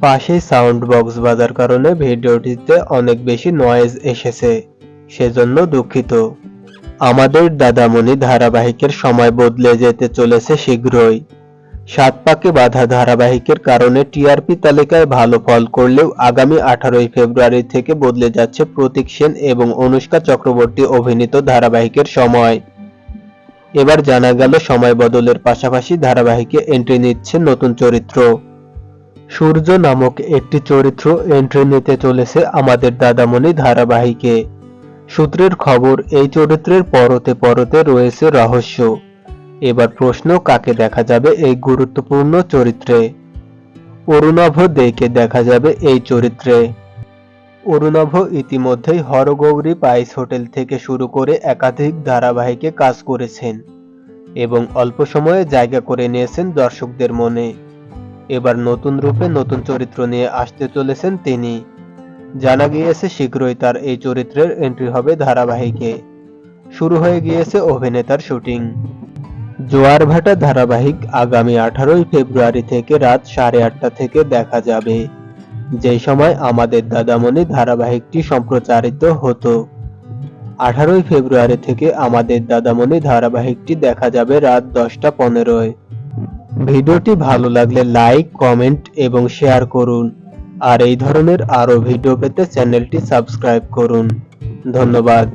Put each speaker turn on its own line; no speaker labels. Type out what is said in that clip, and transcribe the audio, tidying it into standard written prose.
পাশেই sound box বাজার কারণে ভিডিওটিতে অনেক বেশি নয়েজ এসেছে, সেজন্য দুঃখিত। আমাদের দাদামণি ধারাবাহিকের সময় বদলে যেতে চলেছে শীঘ্রই। সাত পাকে বাঁধা ধারাবাহিকের কারণে টিআরপি তালিকায় ভালো ফল করলেও আগামী 18ই ফেব্রুয়ারি থেকে বদলে যাচ্ছে প্রতীক সেন এবং অনুষ্কা চক্রবর্তী অভিনীত ধারাবাহিকের সময়। এবার জানা গেল সময় বদলের পাশাপাশি ধারাবাহিকে এন্ট্রি নিচ্ছে নতুন চরিত্র। সূর্য নামক একটি চরিত্র এন্ট্রি নিতে চলেছে আমাদের দাদামণি ধারাবাহিকে। সূত্রের খবর, এই চরিত্রের পরতে পরতে রয়েছে রহস্য। এবার প্রশ্ন, কাকে দেখা যাবে এই গুরুত্বপূর্ণ চরিত্রে? অরুণাভ দেকে দেখা যাবে এই চরিত্রে। অরুণাভ ইতিমধ্যেই হরগৌরী পাইস হোটেল থেকে শুরু করে একাধিক ধারাবাহিকে কাজ করেছেন এবং অল্প সময়ে জায়গা করে নিয়েছেন দর্শকদের মনে। এবার নতুন রূপে নতুন চরিত্র নিয়ে আসতে চলেছেন তিনি। জানা গিয়েছে শীঘ্রই তার এই চরিত্রের এন্ট্রি হবে ধারাবাহিকে। শুরু হয়ে গিয়েছে অভিনেতার শুটিং। জোয়ার ভাটা ধারাবাহিক আগামী 18ই ফেব্রুয়ারি থেকে রাত 8:30 থেকে দেখা যাবে, যেই সময় আমাদের দাদামণি ধারাবাহিকটি সম্প্রচারিত হতো। 18ই ফেব্রুয়ারি থেকে আমাদের দাদামণি ধারাবাহিকটি দেখা যাবে রাত 10টা 15-য়। ভিডিওটি ভালো লাগলে লাইক, কমেন্ট এবং শেয়ার করুন। আর এই ধরনের আরো ভিডিও পেতে চ্যানেলটি সাবস্ক্রাইব করুন। ধন্যবাদ।